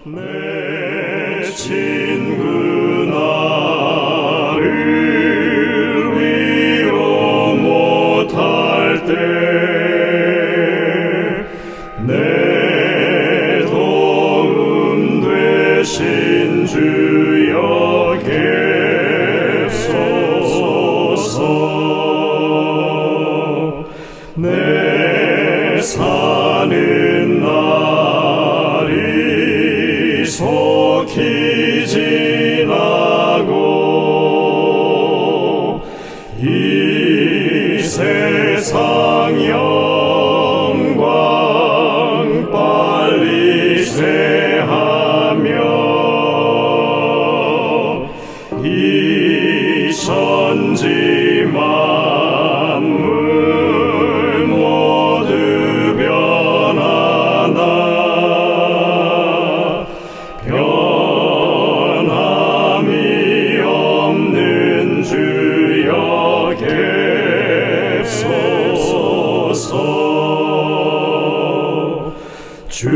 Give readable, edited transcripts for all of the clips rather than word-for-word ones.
내 친구 나를 위로 못할 때 내 도움 되신 주여 계소서. 내 사는 날이 속히 지나고 이 세상 영광 빨리 새하며 이 천지 만물 모두 변하나 변함이 없는 주여 계소서. 주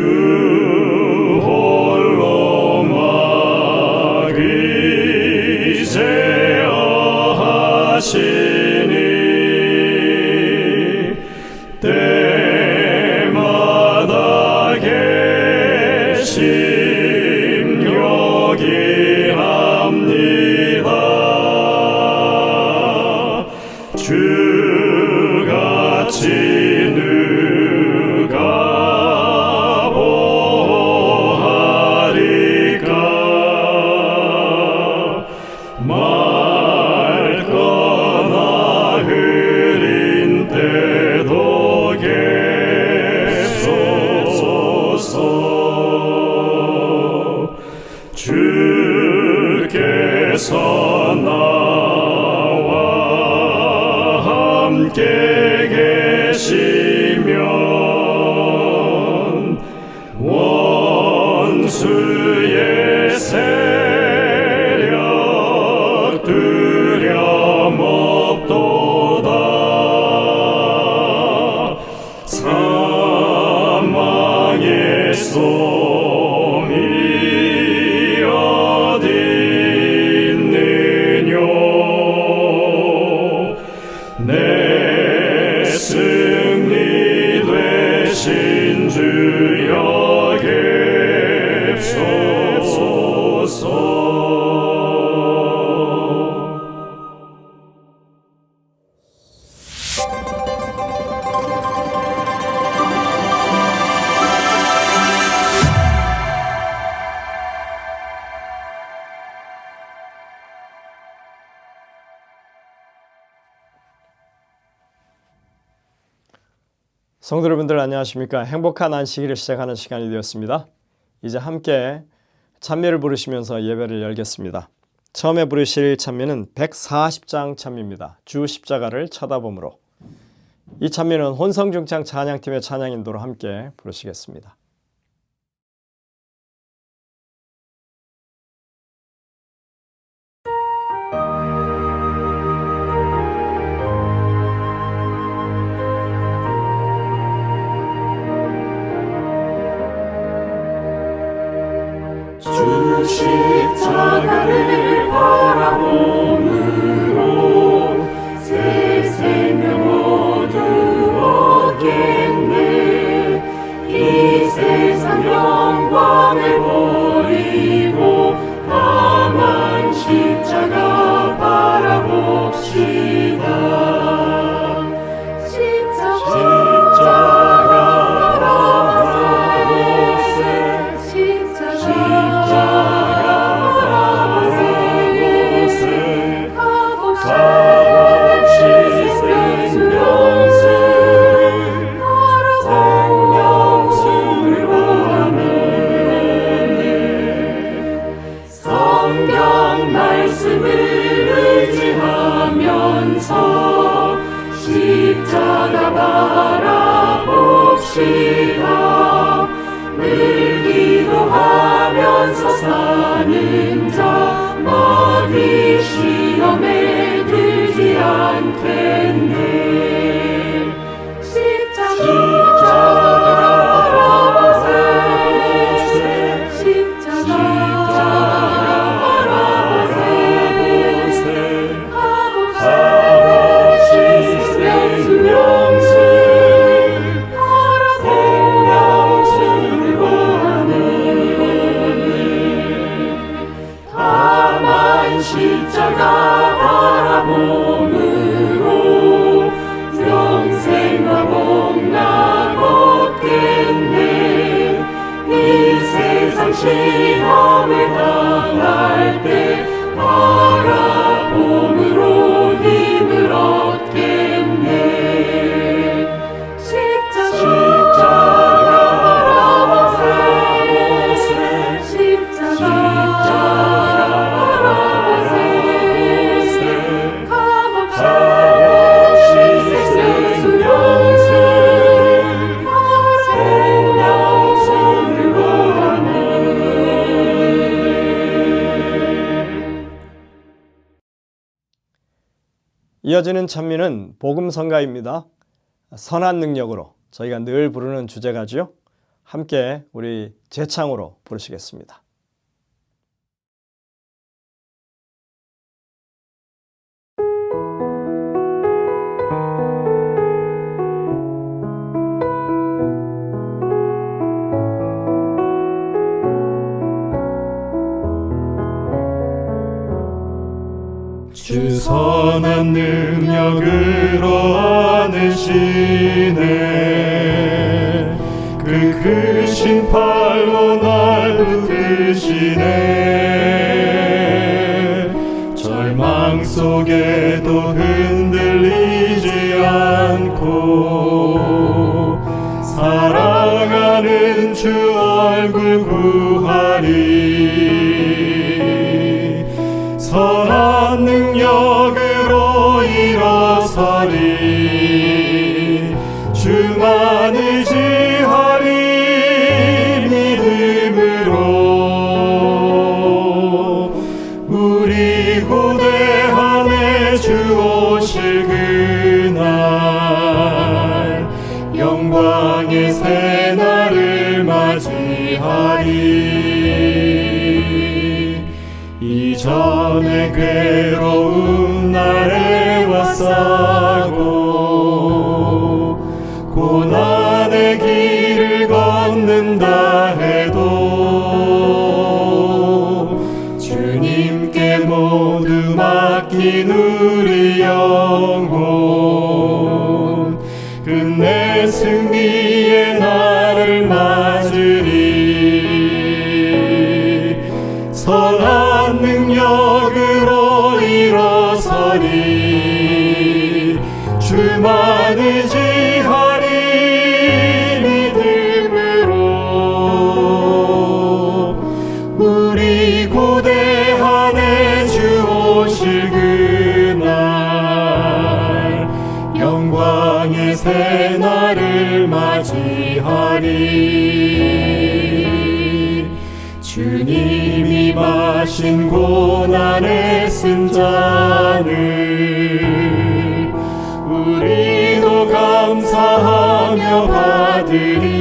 홀로 막이제어하시니 때마다 계심 요기합니다. 주같이 누가 보하리까. 맑거나 흐린 때도 계소서. 주께서 나와 함께 계시면 원수의 세력 두려움 없도다. 사망의 솜이 어디 있느뇨. 내 승리 되신 주여 계소서. 성도 여러분들 안녕하십니까? 행복한 안식일을 시작하는 시간이 되었습니다. 이제 함께 찬미를 부르시면서 예배를 열겠습니다. 처음에 부르실 찬미는 140장 찬미입니다. 주 십자가를 쳐다봄으로. 이 찬미는 혼성중창 찬양팀의 찬양 인도로 함께 부르시겠습니다. 주 십자가를 바라봄으로 새 생명 모두 얻겠네. 이 세상 영광을 버리고 다만 십자가 바라봅시다. 십자가 바라봅시다. 늘 기도하면서 사는 자 마귀 시험에 들지 않겠네. 십자가 바라보세. 시험을 당할 때 바라봄으로 힘을 얻겠네. 십자가 바라보세. 십자가 바라보세. 값없이 생명수 생명수를 원하네. 이어지는 찬미는 복음성가입니다. 선한 능력으로 저희가 늘 부르는 주제가지요. 함께 우리 재창으로 부르시겠습니다. 주 선한 능력으로 안으시네. 그 크신 팔로 날 붙드시네. 절망 속에도 흔들리지 않고 사랑하는 주 얼굴 구하리. 선한 능력으로 일어서리. 주만 의지하리. 믿음으로 우리 고대함에 주 오실 그날 영광의 새날을 맞이하리. 이전에 괴로운 날에 왔사고 고난의 길을 걷는다 해도 주님께 모두 맡긴 우리 영혼 끝내 승리의 날을 맞으리. 선한 능력으로 일어서리. 주만 의지하리. 믿음으로 우리 고대한에 주 오실 그날 영광의 새날을 맞이하리. 주님이 마신 고난의 쓴 잔을 우리도 감사하며 받으리.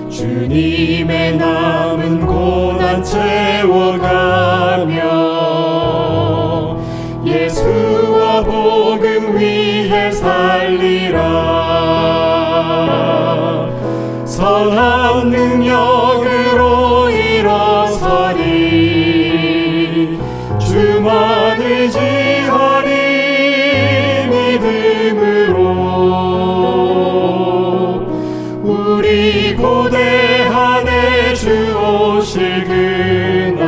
주님의 남은 고난 채워가며 예수와 복음 위에 살리라. 선한 능력으로 일어서리. 주만 의지하리. 믿음으로 우리 고대한에 주 오실 그날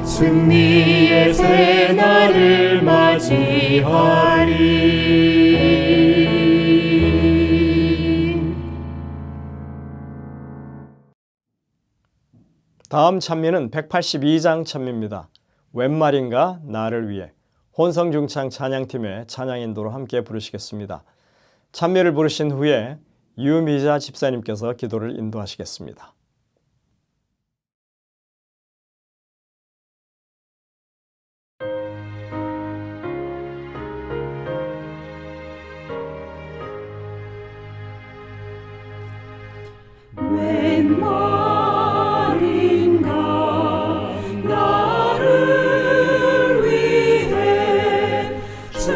승리의 새날을 맞이하리. 다음 찬미는 182장 찬미입니다. 웬 말인가 나를 위해. 혼성중창 찬양팀의 찬양 인도로 함께 부르시겠습니다. 찬미를 부르신 후에 유미자 집사님께서 기도를 인도하시겠습니다. 웬 말인가 나를 위해 주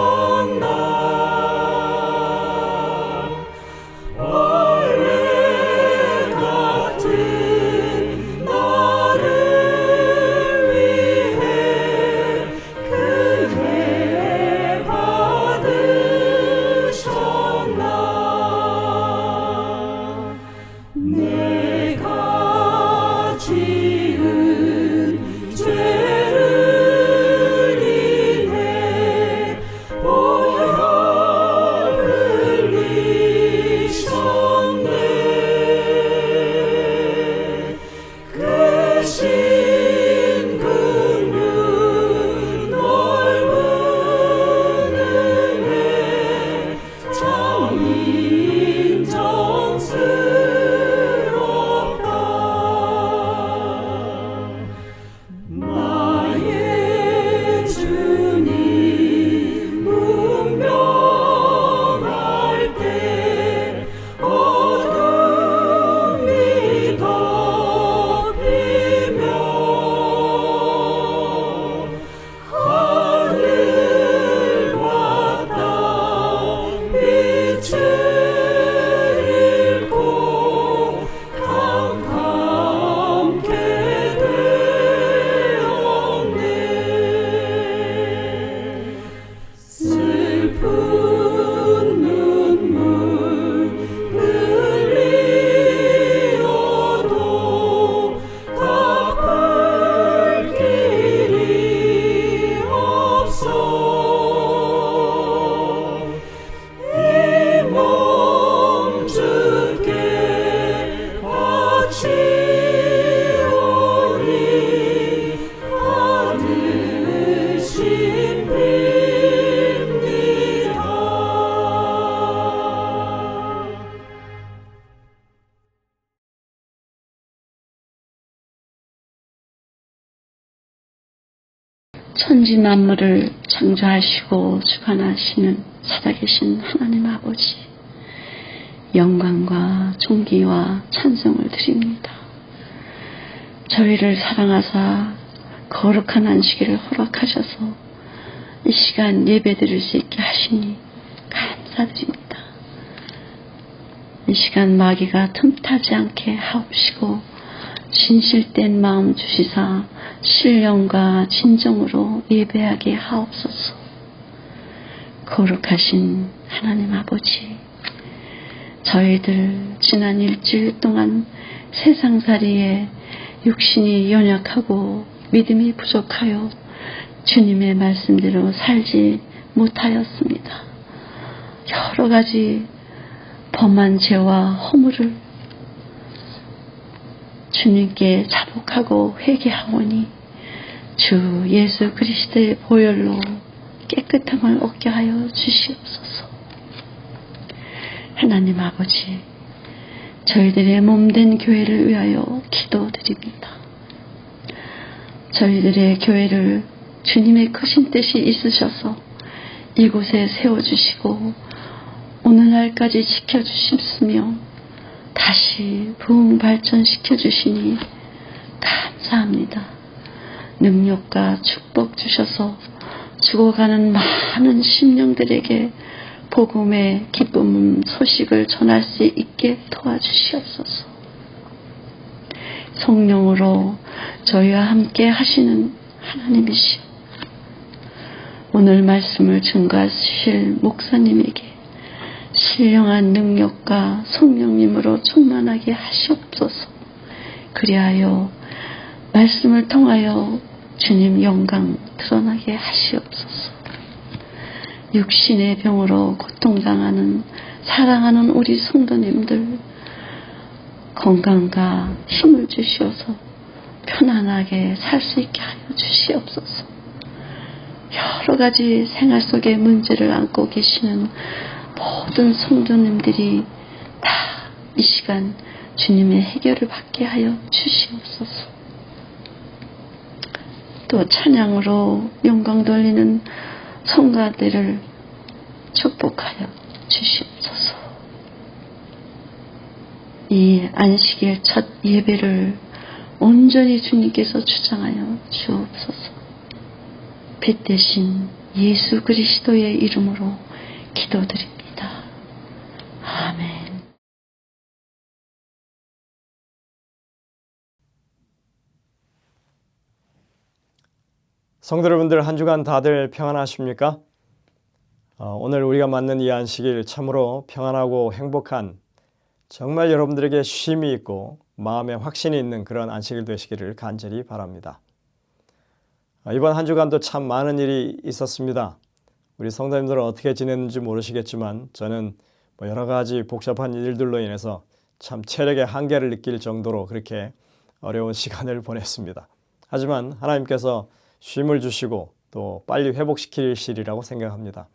돌아가셨나. 벌레 같은 나를 위해 그 애 받은 천지 만물을 창조하시고 주관하시는 살아계신 하나님 아버지, 영광과 존귀와 찬송을 드립니다. 저희를 사랑하사 거룩한 안식일을 허락하셔서 이 시간 예배드릴 수 있게 하시니 감사드립니다. 이 시간 마귀가 틈타지 않게 하옵시고 진실된 마음 주시사 신령과 진정으로 예배하게 하옵소서. 거룩하신 하나님 아버지, 저희들 지난 일주일 동안 세상살이에 육신이 연약하고 믿음이 부족하여 주님의 말씀대로 살지 못하였습니다. 여러 가지 범한 죄와 허물을 주님께 자복하고 회개하오니 주 예수 그리스도의 보혈로 깨끗함을 얻게 하여 주시옵소서. 하나님 아버지, 저희들의 몸된 교회를 위하여 기도드립니다. 저희들의 교회를 주님의 크신 뜻이 있으셔서 이곳에 세워주시고 오늘날까지 지켜주셨으며 다시 부흥 발전시켜 주시니 감사합니다. 능력과 축복 주셔서 죽어가는 많은 심령들에게 복음의 기쁨 소식을 전할 수 있게 도와주시옵소서. 성령으로 저희와 함께 하시는 하나님이시여, 오늘 말씀을 증거하실 목사님에게 신령한 능력과 성령님으로 충만하게 하시옵소서. 그리하여 말씀을 통하여 주님 영광 드러나게 하시옵소서. 육신의 병으로 고통당하는 사랑하는 우리 성도님들 건강과 힘을 주시어서 편안하게 살 수 있게 하여 주시옵소서. 여러 가지 생활 속에 문제를 안고 계시는 모든 성도님들이 다 이 시간 주님의 해결을 받게 하여 주시옵소서. 또 찬양으로 영광 돌리는 성가들을 축복하여 주시옵소서. 이 안식일 첫 예배를 온전히 주님께서 주장하여 주옵소서. 빛 대신 예수 그리스도의 이름으로 기도드립니다. 아멘. 성도 여러분들, 한 주간 다들 평안하십니까? 오늘 우리가 맞는 이 안식일 참으로 평안하고 행복한, 정말 여러분들에게 쉼이 있고 마음에 확신이 있는 그런 안식일 되시기를 간절히 바랍니다. 이번 한 주간도 참 많은 일이 있었습니다. 우리 성도님들은 어떻게 지냈는지 모르시겠지만 저는 여러 가지 복잡한 일들로 인해서 참 체력의 한계를 느낄 정도로 그렇게 어려운 시간을 보냈습니다. 하지만 하나님께서 쉼을 주시고 또 빨리 회복시키시리라고 생각합니다.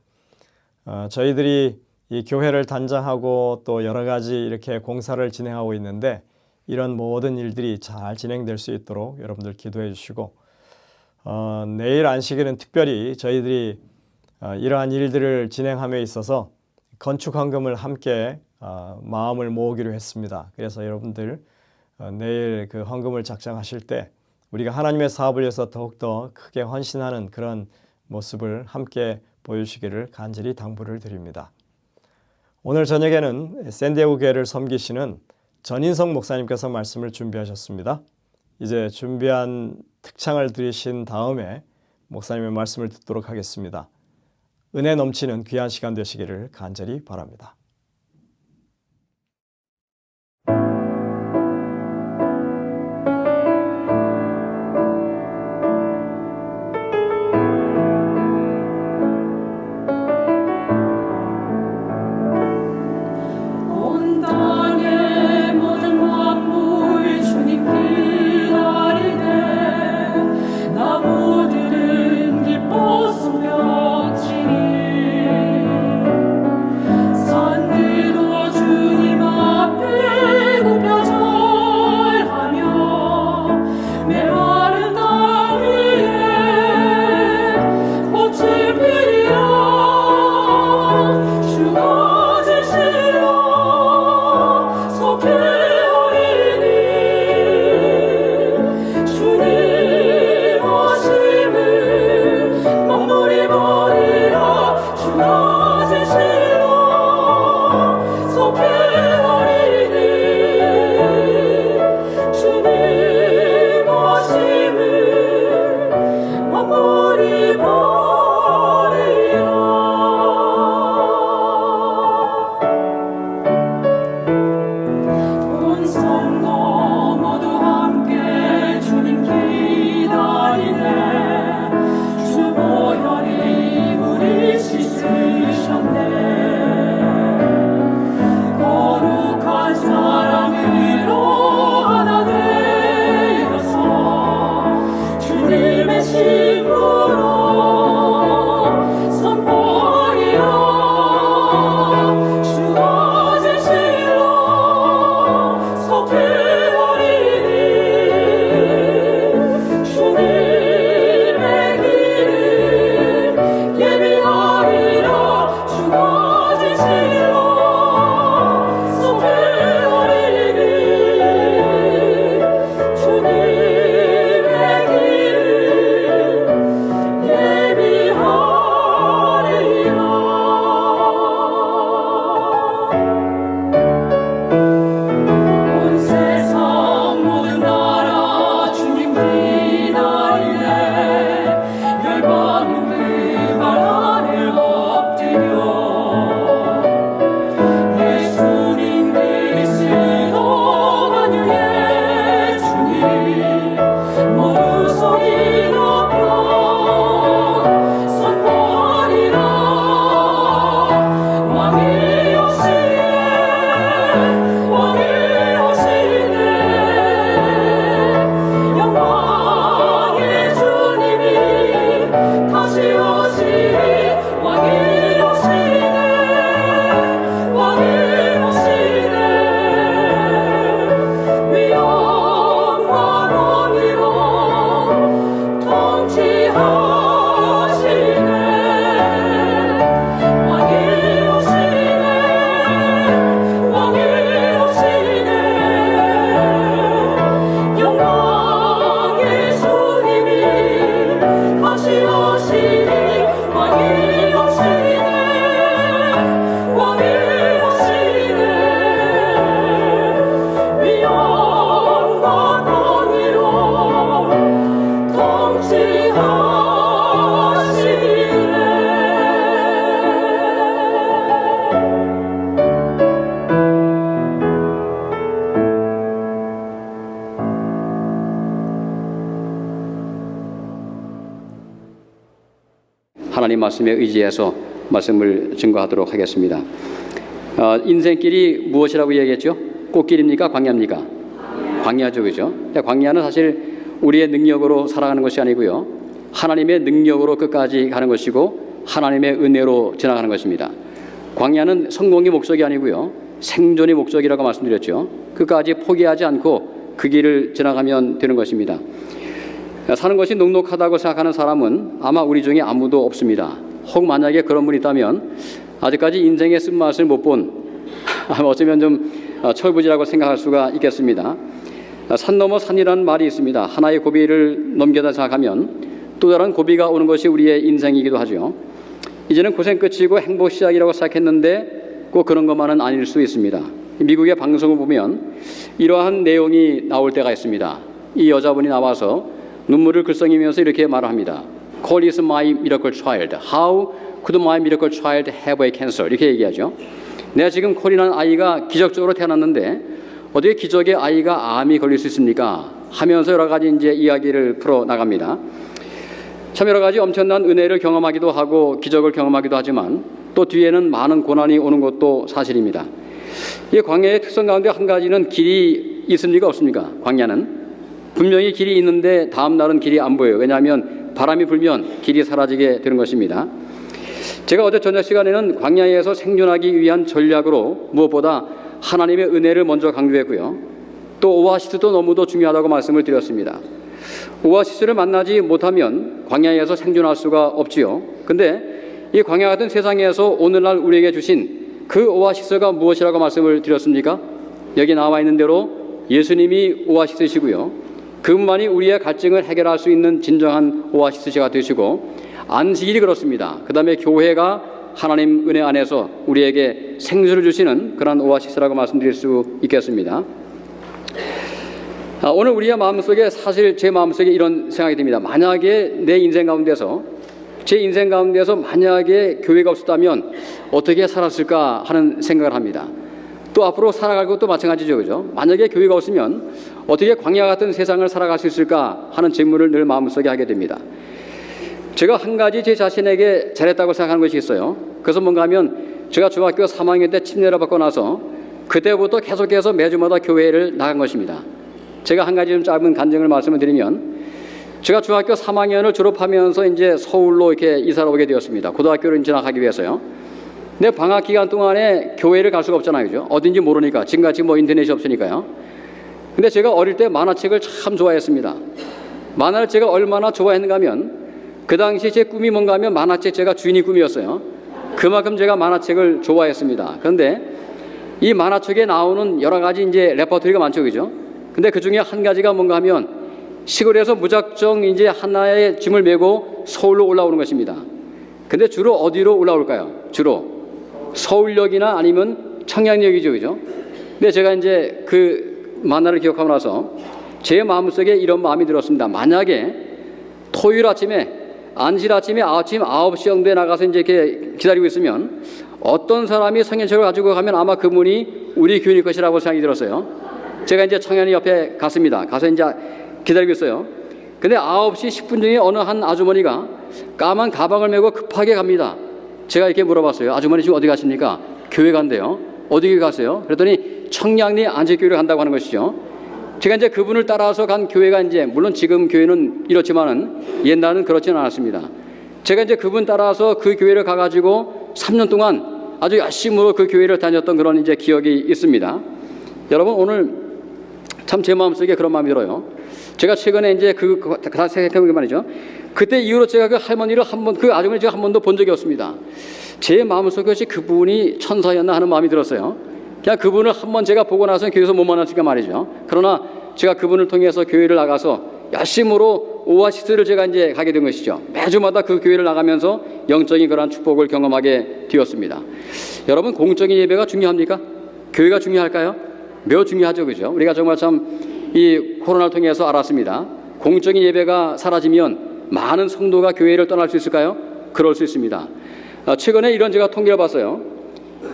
저희들이 이 교회를 단장하고 또 여러 가지 이렇게 공사를 진행하고 있는데 이런 모든 일들이 잘 진행될 수 있도록 여러분들 기도해 주시고, 내일 안식일은 특별히 저희들이 이러한 일들을 진행함에 있어서 건축 헌금을 함께 마음을 모으기로 했습니다. 그래서 여러분들 내일 그 헌금을 작성하실 때 우리가 하나님의 사업을 위해서 더욱더 크게 헌신하는 그런 모습을 함께 보여주시기를 간절히 당부를 드립니다. 오늘 저녁에는 샌디에고 교회를 섬기시는 전인성 목사님께서 말씀을 준비하셨습니다. 이제 준비한 특창을 들으신 다음에 목사님의 말씀을 듣도록 하겠습니다. 은혜 넘치는 귀한 시간 되시기를 간절히 바랍니다. 온 땅의 모든 만물 주님 기다리네. 나무들은 기뻐 소명치니 산 하나님 말씀에 의지해서 말씀을 증거하도록 하겠습니다. 인생길이 무엇이라고 얘기했죠? 꽃길입니까? 광야입니까? 광야죠, 그죠? 광야는 사실 우리의 능력으로 살아가는 것이 아니고요, 하나님의 능력으로 끝까지 가는 것이고 하나님의 은혜로 지나가는 것입니다. 광야는 성공이 목적이 아니고요, 생존이 목적이라고 말씀드렸죠. 끝까지 포기하지 않고 그 길을 지나가면 되는 것입니다. 사는 것이 녹록하다고 생각하는 사람은 아마 우리 중에 아무도 없습니다. 혹 만약에 그런 분이 있다면 아직까지 인생의 쓴맛을 못 본, 어쩌면 좀 철부지라고 생각할 수가 있겠습니다. 산 넘어 산이라는 말이 있습니다. 하나의 고비를 넘겨다 생각하면 또 다른 고비가 오는 것이 우리의 인생이기도 하죠. 이제는 고생 끝이고 행복 시작이라고 생각했는데 꼭 그런 것만은 아닐 수 있습니다. 미국의 방송을 보면 이러한 내용이 나올 때가 있습니다. 이 여자분이 나와서 눈물을 글썽이면서 이렇게 말합니다. Cole is my miracle child. How could my miracle child have a cancer? 이렇게 얘기하죠. 내가 지금 콜이라는 아이가 기적적으로 태어났는데 어떻게 기적의 아이가 암이 걸릴 수 있습니까? 하면서 여러 가지 이제 이야기를 풀어 나갑니다. 참 여러 가지 엄청난 은혜를 경험하기도 하고 기적을 경험하기도 하지만 또 뒤에는 많은 고난이 오는 것도 사실입니다. 이 광야의 특성 가운데 한 가지는 길이 있습니까? 없습니까? 광야는 분명히 길이 있는데 다음 날은 길이 안 보여요. 왜냐하면 바람이 불면 길이 사라지게 되는 것입니다. 제가 어제 저녁 시간에는 광야에서 생존하기 위한 전략으로 무엇보다 하나님의 은혜를 먼저 강조했고요, 또 오아시스도 너무도 중요하다고 말씀을 드렸습니다. 오아시스를 만나지 못하면 광야에서 생존할 수가 없지요. 근데 이 광야 같은 세상에서 오늘날 우리에게 주신 그 오아시스가 무엇이라고 말씀을 드렸습니까? 여기 나와 있는 대로 예수님이 오아시스시고요, 그분만이 우리의 갈증을 해결할 수 있는 진정한 오아시스가 되시고, 안식일이 그렇습니다. 그 다음에 교회가 하나님 은혜 안에서 우리에게 생수를 주시는 그런 오아시스라고 말씀드릴 수 있겠습니다. 오늘 우리의 마음속에, 사실 제 마음속에 이런 생각이 듭니다. 만약에 내 인생 가운데서, 제 인생 가운데서 만약에 교회가 없었다면 어떻게 살았을까 하는 생각을 합니다. 또 앞으로 살아갈 것도 마찬가지죠, 그죠? 만약에 교회가 없으면 어떻게 광야 같은 세상을 살아갈 수 있을까 하는 질문을 늘 마음속에 하게 됩니다. 제가 한 가지 제 자신에게 잘했다고 생각하는 것이 있어요. 그것은 뭔가 하면 제가 중학교 3학년 때 침례를 받고 나서 그때부터 계속해서 매주마다 교회를 나간 것입니다. 제가 한 가지 좀 짧은 간증을 말씀을 드리면, 제가 중학교 3학년을 졸업하면서 이제 서울로 이렇게 이사를 오게 되었습니다. 고등학교를 진학하기 위해서요. 근데 방학 기간 동안에 교회를 갈 수가 없잖아요, 그죠? 어딘지 모르니까, 지금같이 뭐 인터넷이 없으니까요. 근데 제가 어릴 때 만화책을 참 좋아했습니다. 만화를 제가 얼마나 좋아했는가 하면, 그 당시 제 꿈이 뭔가 하면 만화책 제가 주인이 꿈이었어요. 그만큼 제가 만화책을 좋아했습니다. 그런데 이 만화책에 나오는 여러 가지 이제 레퍼토리가 많죠, 그죠? 근데 그 중에 한 가지가 뭔가 하면 시골에서 무작정 이제 하나의 짐을 메고 서울로 올라오는 것입니다. 근데 주로 어디로 올라올까요? 주로 서울역이나 아니면 청량역이죠, 그죠? 근데 제가 이제 그 만화를 기억하고 나서 제 마음속에 이런 마음이 들었습니다. 만약에 토요일 아침에, 안식 아침에 아침 9시 정도에 나가서 이제 이렇게 기다리고 있으면 어떤 사람이 성경책을 가지고 가면 아마 그분이 우리 교인일 것이라고 생각이 들었어요. 제가 이제 청년이 옆에 갔습니다. 가서 이제 기다리고 있어요. 근데 9시 10분 중에 어느 한 아주머니가 까만 가방을 메고 급하게 갑니다. 제가 이렇게 물어봤어요. 아주머니 지금 어디 가십니까? 교회 간대요. 어디 가세요? 그랬더니 청량리 안식교회를 간다고 하는 것이죠. 제가 이제 그분을 따라서 간 교회가 이제, 물론 지금 교회는 이렇지만은 옛날은 그렇지는 않았습니다. 제가 이제 그분 따라서 그 교회를 가가지고 3년 동안 아주 열심으로 그 교회를 다녔던 그런 이제 기억이 있습니다. 여러분, 오늘 참 제 마음속에 그런 마음이 들어요. 제가 최근에 이제 다시 생각해보면 말이죠. 그때 이후로 제가 그 할머니를 그 아주머니 제가 한 번도 본 적이 없습니다. 제 마음속에 그분이 천사였나 하는 마음이 들었어요. 그냥 그분을 한번 제가 보고 나서는 교회에서 못 만났으니까 말이죠. 그러나 제가 그분을 통해서 교회를 나가서 열심으로 오아시스를 제가 이제 가게 된 것이죠. 매주마다 그 교회를 나가면서 영적인 그러한 축복을 경험하게 되었습니다. 여러분, 공적인 예배가 중요합니까? 교회가 중요할까요? 매우 중요하죠, 그죠? 우리가 정말 참 이 코로나를 통해서 알았습니다. 공적인 예배가 사라지면 많은 성도가 교회를 떠날 수 있을까요? 그럴 수 있습니다. 최근에 이런 제가 통계를 봤어요.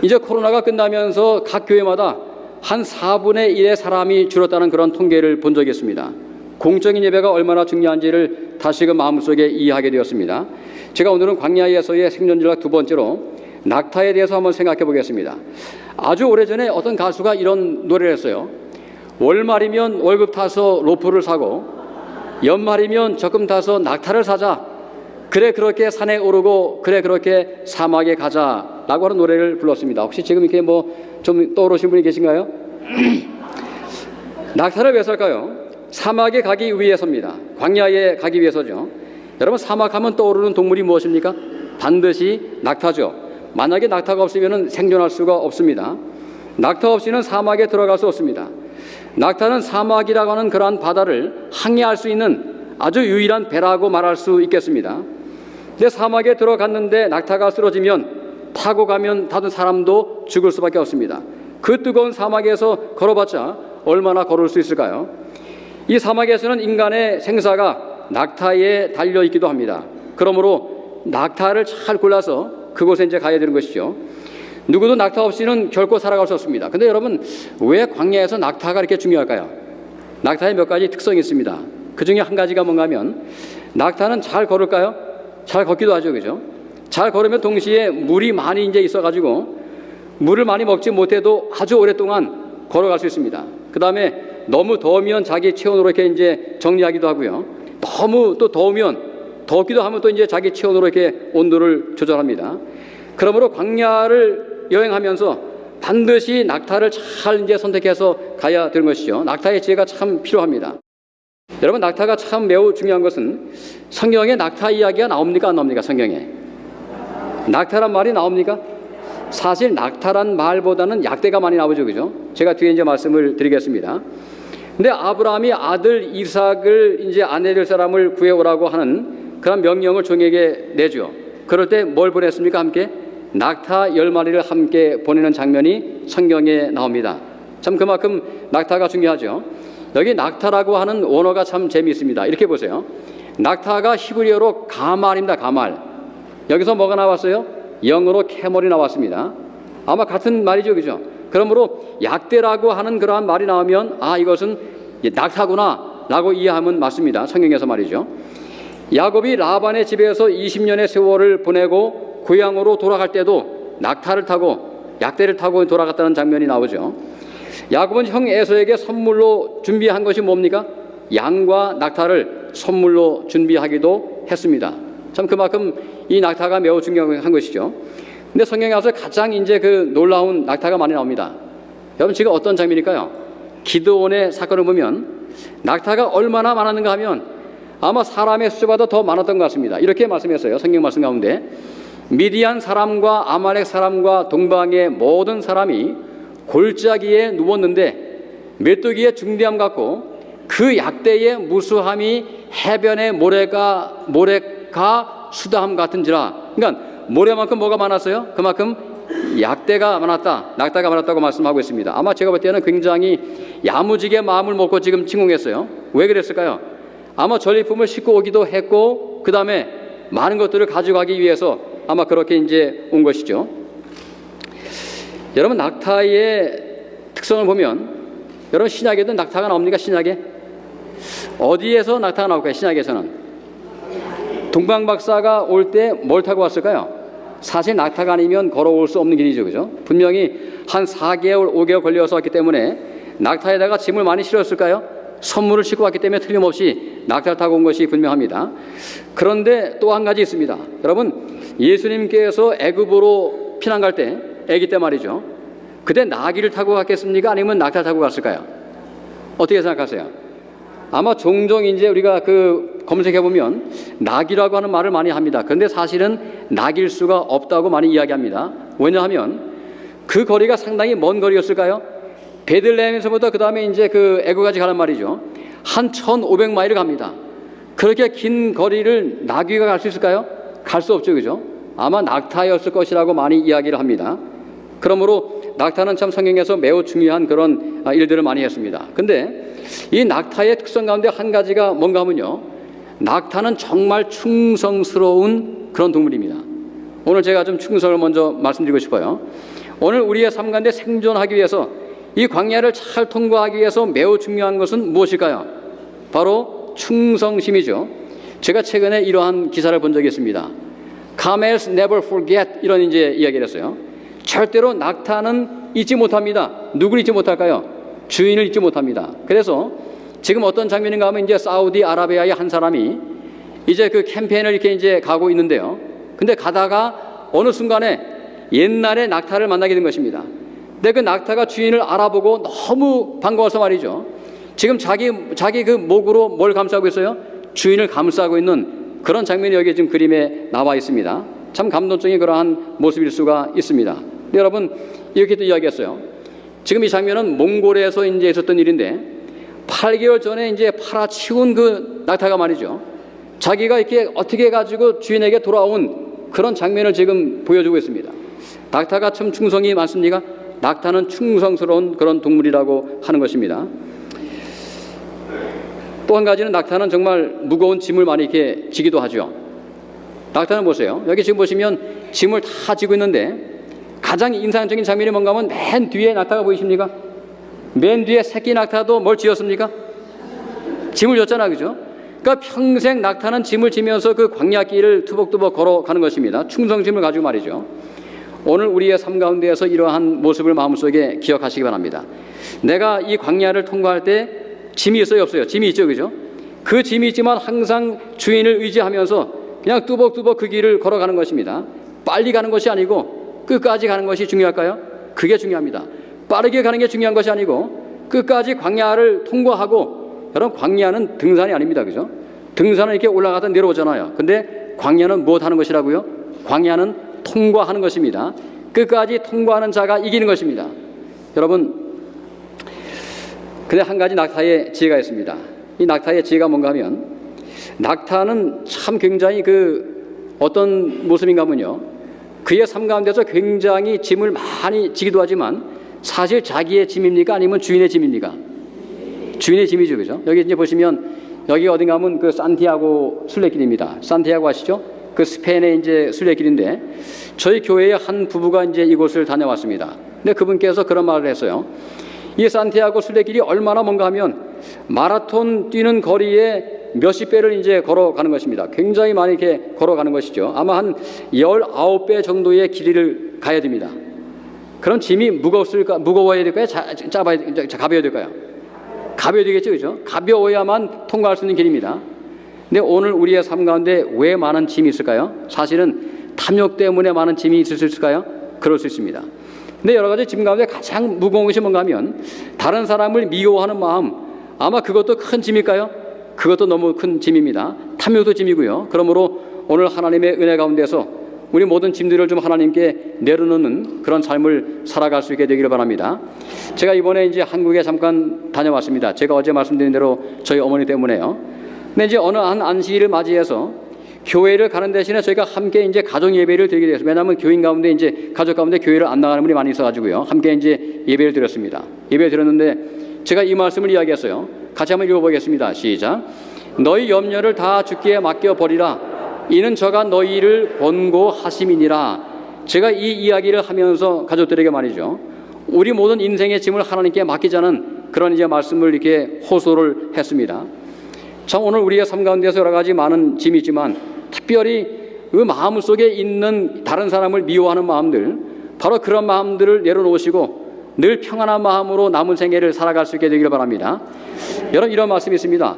이제 코로나가 끝나면서 각 교회마다 한 4분의 1의 사람이 줄었다는 그런 통계를 본 적이 있습니다. 공적인 예배가 얼마나 중요한지를 다시금 마음속에 이해하게 되었습니다. 제가 오늘은 광야에서의 생존전략 두 번째로 낙타에 대해서 한번 생각해 보겠습니다. 아주 오래전에 어떤 가수가 이런 노래를 했어요. 월말이면 월급 타서 로프를 사고 연말이면 적금 타서 낙타를 사자. 그래 그렇게 산에 오르고 그래 그렇게 사막에 가자라고 하는 노래를 불렀습니다. 혹시 지금 이렇게 뭐 좀 떠오르신 분이 계신가요? 낙타를 왜 살까요? 사막에 가기 위해서입니다. 광야에 가기 위해서죠. 여러분 사막하면 떠오르는 동물이 무엇입니까? 반드시 낙타죠. 만약에 낙타가 없으면 생존할 수가 없습니다. 낙타 없이는 사막에 들어갈 수 없습니다. 낙타는 사막이라고 하는 그러한 바다를 항해할 수 있는 아주 유일한 배라고 말할 수 있겠습니다. 근데 사막에 들어갔는데 낙타가 쓰러지면 타고 가면 다른 사람도 죽을 수밖에 없습니다. 그 뜨거운 사막에서 걸어봤자 얼마나 걸을 수 있을까요? 이 사막에서는 인간의 생사가 낙타에 달려있기도 합니다. 그러므로 낙타를 잘 골라서 그곳에 이제 가야 되는 것이죠. 누구도 낙타 없이는 결코 살아갈 수 없습니다. 근데 여러분 왜 광야에서 낙타가 이렇게 중요할까요? 낙타의 몇 가지 특성이 있습니다. 그 중에 한 가지가 뭔가 하면 낙타는 잘 걸을까요? 잘 걷기도 하죠. 그죠? 잘 걸으면 동시에 물이 많이 이제 있어가지고 물을 많이 먹지 못해도 아주 오랫동안 걸어갈 수 있습니다. 그 다음에 너무 더우면 자기 체온으로 이렇게 이제 정리하기도 하고요. 너무 또 더우면 덥기도 하면 또 이제 자기 체온으로 이렇게 온도를 조절합니다. 그러므로 광야를 여행하면서 반드시 낙타를 잘 이제 선택해서 가야 되는 것이죠. 낙타의 지혜가 참 필요합니다. 여러분 낙타가 참 매우 중요한 것은 성경에 낙타 이야기가 나옵니까 안 나옵니까? 성경에 낙타란 말이 나옵니까? 사실 낙타란 말보다는 약대가 많이 나오죠. 그죠? 제가 뒤에 이제 말씀을 드리겠습니다. 근데 아브라함이 아들 이삭을 이제 아내 될 사람을 구해오라고 하는 그런 명령을 종에게 내죠. 그럴 때 뭘 보냈습니까? 함께 낙타 10마리를 함께 보내는 장면이 성경에 나옵니다. 참 그만큼 낙타가 중요하죠. 여기 낙타라고 하는 원어가 참 재미있습니다. 이렇게 보세요. 낙타가 히브리어로 가말입니다. 가말. 여기서 뭐가 나왔어요? 영어로 캐멀이 나왔습니다. 아마 같은 말이죠. 그죠? 그러므로 약대라고 하는 그러한 말이 나오면 아 이것은 낙타구나 라고 이해하면 맞습니다. 성경에서 말이죠. 야곱이 라반의 집에서 20년의 세월을 보내고 고향으로 돌아갈 때도 낙타를 타고 약대를 타고 돌아갔다는 장면이 나오죠. 야곱은 형 에서에게 선물로 준비한 것이 뭡니까? 양과 낙타를 선물로 준비하기도 했습니다. 참 그만큼 이 낙타가 매우 중요한 것이죠. 근데 성경에 와서 가장 이제 그 놀라운 낙타가 많이 나옵니다. 여러분 지금 어떤 장면일까요? 기드온의 사건을 보면 낙타가 얼마나 많았는가 하면 아마 사람의 숫자보다 더 많았던 것 같습니다. 이렇게 말씀했어요. 성경 말씀 가운데 미디안 사람과 아말렉 사람과 동방의 모든 사람이 골짜기에 누웠는데 메뚜기의 중대함 같고 그 약대의 무수함이 해변의 모래가 수다함 같은지라. 그러니까 모래만큼 뭐가 많았어요? 그만큼 약대가 많았다, 낙타가 많았다고 말씀하고 있습니다. 아마 제가 볼 때는 굉장히 야무지게 마음을 먹고 지금 침공했어요. 왜 그랬을까요? 아마 전리품을 싣고 오기도 했고 그 다음에 많은 것들을 가져가기 위해서 아마 그렇게 이제 온 것이죠. 여러분 낙타의 특성을 보면 여러분 신약에도 낙타가 나옵니까? 신약에 어디에서 낙타가 나올까요? 신약에서는 동방 박사가 올 때 뭘 타고 왔을까요? 사실 낙타가 아니면 걸어올 수 없는 길이죠. 그죠? 분명히 한 4개월 5개월 걸려서 왔기 때문에 낙타에다가 짐을 많이 실었을까요? 선물을 싣고 왔기 때문에 틀림없이 낙타를 타고 온 것이 분명합니다. 그런데 또 한 가지 있습니다. 여러분 예수님께서 애굽으로 피난 갈 때 아기 때 말이죠. 그때 나귀를 타고 갔겠습니까? 아니면 낙타를 타고 갔을까요? 어떻게 생각하세요? 아마 종종 이제 우리가 그 검색해 보면 낙이라고 하는 말을 많이 합니다. 그런데 사실은 낙일 수가 없다고 많이 이야기합니다. 왜냐하면 그 거리가 상당히 먼 거리였을까요? 베들레헴에서부터 그 다음에 이제 그 애굽까지 가는 말이죠. 한 1,500마일을 갑니다. 그렇게 긴 거리를 나귀가 갈 수 있을까요? 갈 수 없죠, 그죠? 아마 낙타였을 것이라고 많이 이야기를 합니다. 그러므로 낙타는 참 성경에서 매우 중요한 그런 일들을 많이 했습니다. 근데 이 낙타의 특성 가운데 한 가지가 뭔가 하면요, 낙타는 정말 충성스러운 그런 동물입니다. 오늘 제가 좀 충성을 먼저 말씀드리고 싶어요. 오늘 우리의 삶 가운데 생존하기 위해서 이 광야를 잘 통과하기 위해서 매우 중요한 것은 무엇일까요? 바로 충성심이죠. 제가 최근에 이러한 기사를 본 적이 있습니다. Camels never forget 이런 이제 이야기를 했어요. 절대로 낙타는 잊지 못합니다. 누구를 잊지 못할까요? 주인을 잊지 못합니다. 그래서 지금 어떤 장면인가 하면 이제 사우디아라비아의 한 사람이 이제 그 캠페인을 이렇게 이제 가고 있는데요. 근데 가다가 어느 순간에 옛날에 낙타를 만나게 된 것입니다. 근데 그 낙타가 주인을 알아보고 너무 반가워서 말이죠. 지금 자기 그 목으로 뭘 감싸고 있어요? 주인을 감싸고 있는 그런 장면이 여기 지금 그림에 나와 있습니다. 참 감동적인 그러한 모습일 수가 있습니다. 근데 여러분 이렇게 또 이야기했어요. 지금 이 장면은 몽골에서 이제 있었던 일인데 8개월 전에 이제 팔아치운 그 낙타가 말이죠. 자기가 이렇게 어떻게 해가지고 주인에게 돌아온 그런 장면을 지금 보여주고 있습니다. 낙타가 참 충성이 많습니까? 낙타는 충성스러운 그런 동물이라고 하는 것입니다. 또 한 가지는 낙타는 정말 무거운 짐을 많이 이렇게 지기도 하죠. 낙타는 보세요. 여기 지금 보시면 짐을 다 지고 있는데 가장 인상적인 장면이 뭔가 하면 맨 뒤에 낙타가 보이십니까? 맨 뒤에 새끼 낙타도 뭘 지었습니까? 짐을 졌잖아, 그죠? 그러니까 평생 낙타는 짐을 지면서 그 광야길을 투벅투벅 걸어가는 것입니다. 충성심을 가지고 말이죠. 오늘 우리의 삶 가운데에서 이러한 모습을 마음속에 기억하시기 바랍니다. 내가 이 광야를 통과할 때 짐이 있어요, 없어요? 짐이 있죠, 그죠? 그 짐이 있지만 항상 주인을 의지하면서 그냥 뚜벅뚜벅 그 길을 걸어가는 것입니다. 빨리 가는 것이 아니고 끝까지 가는 것이 중요할까요? 그게 중요합니다. 빠르게 가는 게 중요한 것이 아니고 끝까지 광야를 통과하고, 여러분 광야는 등산이 아닙니다, 그죠? 등산은 이렇게 올라가다 내려오잖아요. 근데 광야는 무엇 하는 것이라고요? 광야는 통과하는 것입니다. 끝까지 통과하는 자가 이기는 것입니다. 여러분, 근데 한 가지 낙타의 지혜가 있습니다. 이 낙타의 지혜가 뭔가 하면, 낙타는 참 굉장히 그 어떤 모습인가 하면요, 그의 삶 가운데서 굉장히 짐을 많이 지기도 하지만 사실 자기의 짐입니까? 아니면 주인의 짐입니까? 주인의 짐이죠, 그죠? 여기 이제 보시면 여기 어딘가 하면 그 산티아고 순례길입니다. 산티아고 아시죠? 그 스페인의 이제 순례길인데 저희 교회의 한 부부가 이제 이곳을 다녀왔습니다. 근데 그분께서 그런 말을 했어요. 이 산티아고 순례길이 얼마나 뭔가 하면 마라톤 뛰는 거리에 몇십 배를 이제 걸어가는 것입니다. 굉장히 많이 이렇게 걸어가는 것이죠. 아마 한 19배 정도의 길이를 가야 됩니다. 그럼 짐이 무거워야 될까요? 가벼워야 될까요? 가벼워야 되겠죠, 그죠? 가벼워야만 통과할 수 있는 길입니다. 근데 오늘 우리의 삶 가운데 왜 많은 짐이 있을까요? 사실은 탐욕 때문에 많은 짐이 있을 수 있을까요? 그럴 수 있습니다. 근데 여러 가지 짐 가운데 가장 무거운 것이 뭔가 하면 다른 사람을 미워하는 마음, 아마 그것도 큰 짐일까요? 그것도 너무 큰 짐입니다. 탐욕도 짐이고요. 그러므로 오늘 하나님의 은혜 가운데서 우리 모든 짐들을 좀 하나님께 내려놓는 그런 삶을 살아갈 수 있게 되기를 바랍니다. 제가 이번에 이제 한국에 잠깐 다녀왔습니다. 제가 어제 말씀드린 대로 저희 어머니 때문에요. 근데 이제 어느 한 안식일을 맞이해서 교회를 가는 대신에 저희가 함께 이제 가정 예배를 드리게 됐어요. 왜냐하면 교인 가운데 이제 가족 가운데 교회를 안 나가는 분이 많이 있어가지고요. 함께 이제 예배를 드렸습니다. 예배를 드렸는데 제가 이 말씀을 이야기했어요. 같이 한번 읽어보겠습니다. 시작. 너희 염려를 다 주께 맡겨버리라. 이는 저가 너희를 권고하심이니라. 제가 이 이야기를 하면서 가족들에게 말이죠, 우리 모든 인생의 짐을 하나님께 맡기자는 그런 이제 말씀을 이렇게 호소를 했습니다. 참 오늘 우리의 삶 가운데서 여러 가지 많은 짐이 있지만 특별히 그 마음 속에 있는 다른 사람을 미워하는 마음들, 바로 그런 마음들을 내려놓으시고 늘 평안한 마음으로 남은 생애를 살아갈 수 있게 되기를 바랍니다. 여러분, 이런 말씀이 있습니다.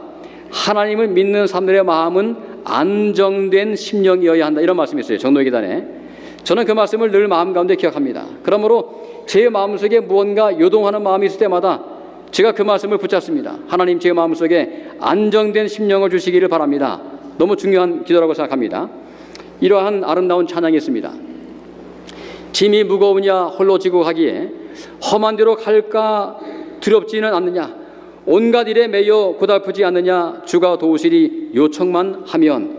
하나님을 믿는 사람들의 마음은 안정된 심령이어야 한다, 이런 말씀이 있어요. 전도기단에. 저는 그 말씀을 늘 마음 가운데 기억합니다. 그러므로 제 마음속에 무언가 요동하는 마음이 있을 때마다 제가 그 말씀을 붙잡습니다. 하나님, 제 마음속에 안정된 심령을 주시기를 바랍니다. 너무 중요한 기도라고 생각합니다. 이러한 아름다운 찬양이 있습니다. 짐이 무거우냐 홀로 지고 가기에 험한 데로 갈까 두렵지는 않느냐, 온갖 일에 매여 고달프지 않느냐, 주가 도우시리 요청만 하면.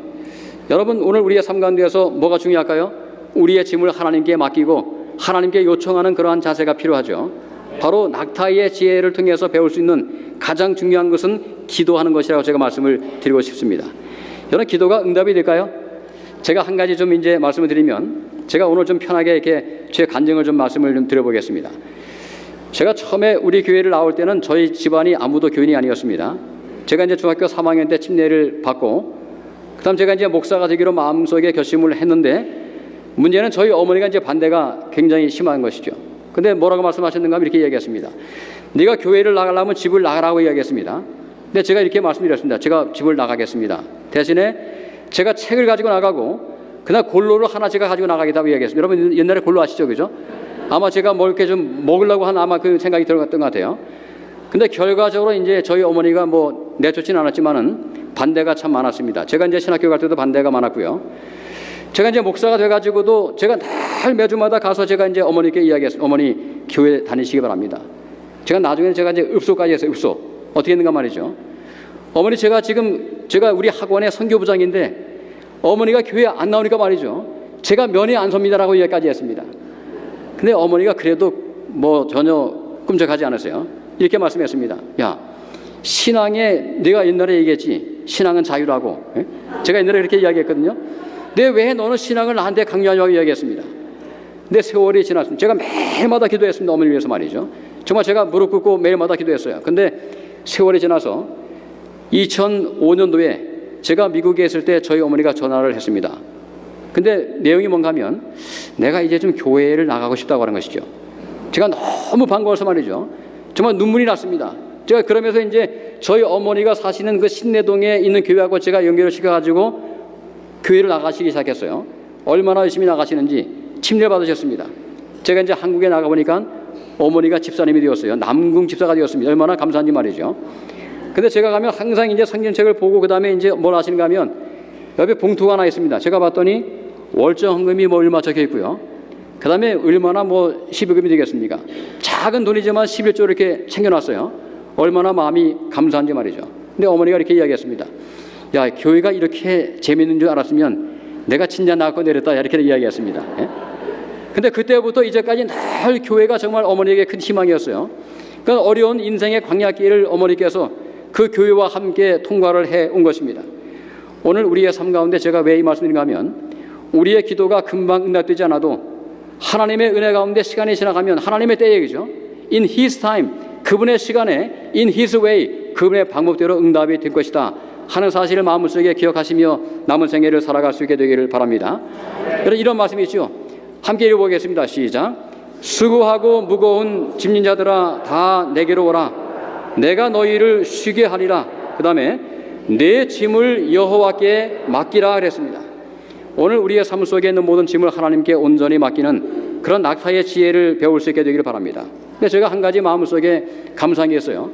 여러분, 오늘 우리의 삶 가운데에서 뭐가 중요할까요? 우리의 짐을 하나님께 맡기고 하나님께 요청하는 그러한 자세가 필요하죠. 바로 낙타의 지혜를 통해서 배울 수 있는 가장 중요한 것은 기도하는 것이라고 제가 말씀을 드리고 싶습니다. 여러분, 기도가 응답이 될까요? 제가 한 가지 좀 이제 말씀을 드리면, 제가 오늘 좀 편하게 이렇게 제 간증을 좀 말씀을 좀 드려보겠습니다. 제가 처음에 우리 교회를 나올 때는 저희 집안이 아무도 교인이 아니었습니다. 제가 이제 중학교 3학년 때 침례를 받고 그다음 제가 이제 목사가 되기로 마음속에 결심을 했는데 문제는 저희 어머니가 이제 반대가 굉장히 심한 것이죠. 근데 뭐라고 말씀하셨는가 하면 이렇게 이야기했습니다. 네가 교회를 나가려면 집을 나가라고 이야기했습니다. 근데 제가 이렇게 말씀드렸습니다. 제가 집을 나가겠습니다. 대신에 제가 책을 가지고 나가고 그날 골로를 하나 제가 가지고 나가겠다고 이야기했습니다. 여러분 옛날에 골로 아시죠? 그죠? 아마 제가 뭐 이렇게 좀 먹으려고 한 아마 그 생각이 들어갔던 것 같아요. 근데 결과적으로 이제 저희 어머니가 뭐 내쫓지는 않았지만은 반대가 참 많았습니다. 제가 이제 신학교 갈 때도 반대가 많았고요. 제가 이제 목사가 돼가지고도 제가 늘 매주마다 가서 제가 이제 어머니께 이야기했어요. 어머니 교회 다니시기 바랍니다. 제가 나중에 제가 이제 읍소까지 했어요. 읍소 어떻게 했는가 말이죠. 어머니 제가 우리 학원의 선교부장인데 어머니가 교회 안 나오니까 말이죠. 제가 면회 안 섭니다라고 이야기까지 했습니다. 근데 어머니가 그래도 뭐 전혀 꿈쩍하지 않았어요. 이렇게 말씀했습니다. 야, 신앙에 내가 옛날에 얘기했지. 신앙은 자유라고. 예? 제가 옛날에 그렇게 이야기했거든요. 근데 왜 너는 신앙을 나한테 강요하냐고 이야기했습니다. 근데 세월이 지났습니다. 제가 매일마다 기도했습니다. 어머니를 위해서 말이죠. 정말 제가 무릎 꿇고 매일마다 기도했어요. 근데 세월이 지나서 2005년도에 제가 미국에 있을 때 저희 어머니가 전화를 했습니다. 근데 내용이 뭔가 하면 내가 이제 좀 교회를 나가고 싶다고 하는 것이죠. 제가 너무 반가워서 말이죠. 정말 눈물이 났습니다. 제가 그러면서 이제 저희 어머니가 사시는 그 신내동에 있는 교회하고 제가 연결을 시켜가지고 교회를 나가시기 시작했어요. 얼마나 열심히 나가시는지 침례를 받으셨습니다. 제가 이제 한국에 나가보니까 어머니가 집사님이 되었어요. 남궁 집사가 되었습니다. 얼마나 감사한지 말이죠. 근데 제가 가면 항상 이제 성경책을 보고 그 다음에 이제 뭘 하시는가 하면 옆에 봉투가 하나 있습니다. 제가 봤더니 월정 헌금이 뭐 얼마 적혀 있고요. 그 다음에 얼마나 뭐 12금이 되겠습니까? 작은 돈이지만 11조 이렇게 챙겨놨어요. 얼마나 마음이 감사한지 말이죠. 근데 어머니가 이렇게 이야기했습니다. 야, 교회가 이렇게 재밌는 줄 알았으면 내가 진짜 낳고 내렸다 이렇게 이야기했습니다. 예? 근데 그때부터 이제까지 늘 교회가 정말 어머니에게 큰 희망이었어요. 그러니까 어려운 인생의 광야길을 어머니께서 그 교회와 함께 통과를 해온 것입니다. 오늘 우리의 삶 가운데 제가 왜 이 말씀드린가 하면 우리의 기도가 금방 응답되지 않아도 하나님의 은혜 가운데 시간이 지나가면 하나님의 때에 그죠? In His time, 그분의 시간에 In His way, 그분의 방법대로 응답이 될 것이다 하는 사실을 마음속에 기억하시며 남은 생애를 살아갈 수 있게 되기를 바랍니다. 이런 말씀이 있죠. 함께 읽어보겠습니다. 시작. 수고하고 무거운 짐진 자들아 다 내게로 오라. 내가 너희를 쉬게 하리라. 그 다음에 내 짐을 여호와께 맡기라 그랬습니다. 오늘 우리의 삶 속에 있는 모든 짐을 하나님께 온전히 맡기는 그런 낙타의 지혜를 배울 수 있게 되기를 바랍니다. 근데 제가 한 가지 마음속에 감사한 게 있어요.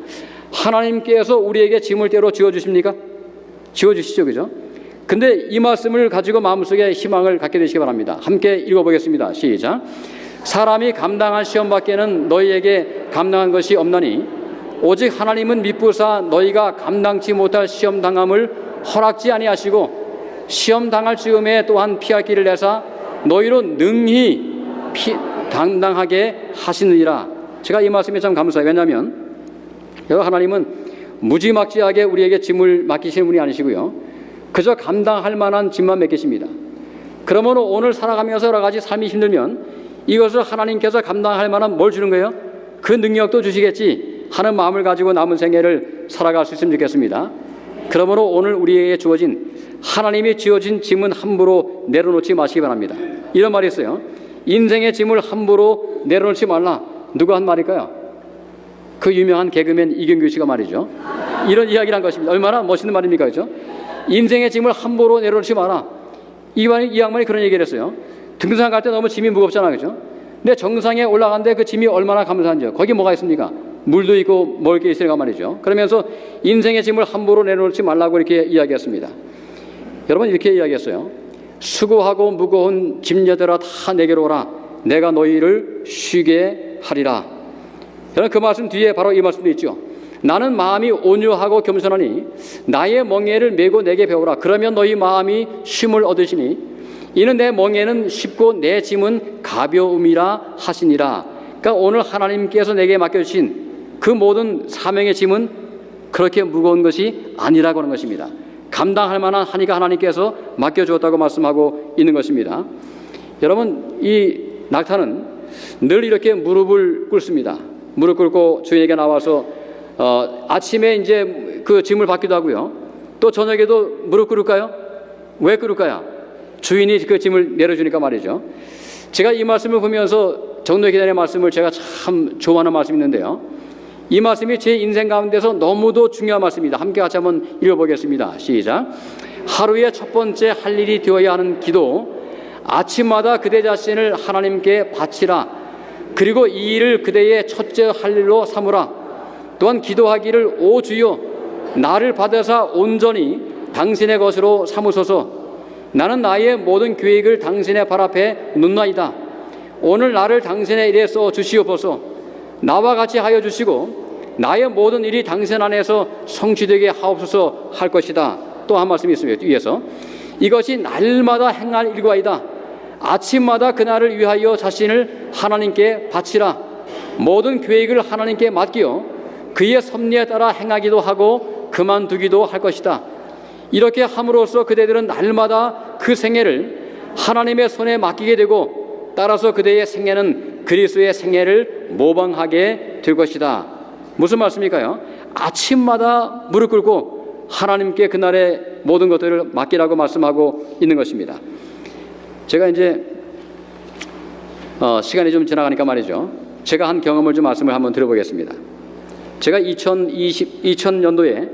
하나님께서 우리에게 짐을 때로 지어주십니까? 지어주시죠, 그죠? 근데 이 말씀을 가지고 마음속에 희망을 갖게 되시기 바랍니다. 함께 읽어보겠습니다. 시작. 사람이 감당할 시험밖에는 너희에게 감당한 것이 없나니 오직 하나님은 미쁘사 너희가 감당치 못할 시험 당함을 허락지 아니하시고 시험 당할 즈음에 또한 피할 길을 내사 너희로 능히 당당하게 하시느니라. 제가 이 말씀에 참 감사해요. 왜냐하면 하나님은 무지막지하게 우리에게 짐을 맡기시는 분이 아니시고요. 그저 감당할 만한 짐만 맡기십니다. 그러면 오늘 살아가면서 여러 가지 삶이 힘들면 이것을 하나님께서 감당할 만한 뭘 주는 거예요? 그 능력도 주시겠지 하는 마음을 가지고 남은 생애를 살아갈 수 있으면 좋겠습니다. 그러므로 오늘 우리에게 주어진 하나님이 지어진 짐은 함부로 내려놓지 마시기 바랍니다. 이런 말이 있어요. 인생의 짐을 함부로 내려놓지 말라. 누가 한 말일까요? 그 유명한 개그맨 이경규 씨가 말이죠. 이런 이야기를 한 것입니다. 얼마나 멋있는 말입니까? 그죠? 인생의 짐을 함부로 내려놓지 마라. 이 양반이 그런 얘기를 했어요. 등산 갈 때 너무 짐이 무겁잖아. 그죠? 근데 정상에 올라간데 그 짐이 얼마나 감사한지요. 거기 뭐가 있습니까? 물도 있고 먹을 게 있으니까 말이죠. 그러면서 인생의 짐을 함부로 내려놓지 말라고 이렇게 이야기했습니다. 여러분 이렇게 이야기했어요. 수고하고 무거운 짐녀들아 다 내게로 오라. 내가 너희를 쉬게 하리라. 여러분 그 말씀 뒤에 바로 이 말씀도 있죠. 나는 마음이 온유하고 겸손하니 나의 멍에를 메고 내게 배우라. 그러면 너희 마음이 쉼을 얻으시니 이는 내 멍에는 쉽고 내 짐은 가벼움이라 하시니라. 그러니까 오늘 하나님께서 내게 맡겨주신 그 모든 사명의 짐은 그렇게 무거운 것이 아니라고 하는 것입니다. 감당할 만한 하니까 하나님께서 맡겨주었다고 말씀하고 있는 것입니다. 여러분 이 낙타는 늘 이렇게 무릎을 꿇습니다. 무릎 꿇고 주인에게 나와서 아침에 이제 그 짐을 받기도 하고요. 또 저녁에도 무릎 꿇을까요? 왜 그럴까요? 주인이 그 짐을 내려주니까 말이죠. 제가 이 말씀을 보면서 정도의 기단의 말씀을 제가 참 좋아하는 말씀이 있는데요. 이 말씀이 제 인생 가운데서 너무도 중요한 말씀입니다. 함께 같이 한번 읽어보겠습니다. 시작. 하루의 첫 번째 할 일이 되어야 하는 기도, 아침마다 그대 자신을 하나님께 바치라. 그리고 이 일을 그대의 첫째 할 일로 삼으라. 또한 기도하기를 오 주여 나를 받으사 온전히 당신의 것으로 삼으소서. 나는 나의 모든 계획을 당신의 발 앞에 놓나이다. 오늘 나를 당신의 일에 써 주시옵소서. 나와 같이 하여 주시고 나의 모든 일이 당신 안에서 성취되게 하옵소서 할 것이다. 또 한 말씀이 있습니다. 뒤에서 이것이 날마다 행할 일과이다. 아침마다 그날을 위하여 자신을 하나님께 바치라. 모든 계획을 하나님께 맡기어 그의 섭리에 따라 행하기도 하고 그만두기도 할 것이다. 이렇게 함으로써 그대들은 날마다 그 생애를 하나님의 손에 맡기게 되고 따라서 그대의 생애는 그리스도의 생애를 모방하게 될 것이다. 무슨 말씀일까요? 아침마다 무릎 꿇고 하나님께 그날의 모든 것들을 맡기라고 말씀하고 있는 것입니다. 제가 이제 시간이 좀 지나가니까 말이죠. 제가 한 경험을 좀 말씀을 한번 들어보겠습니다. 제가 2000년도에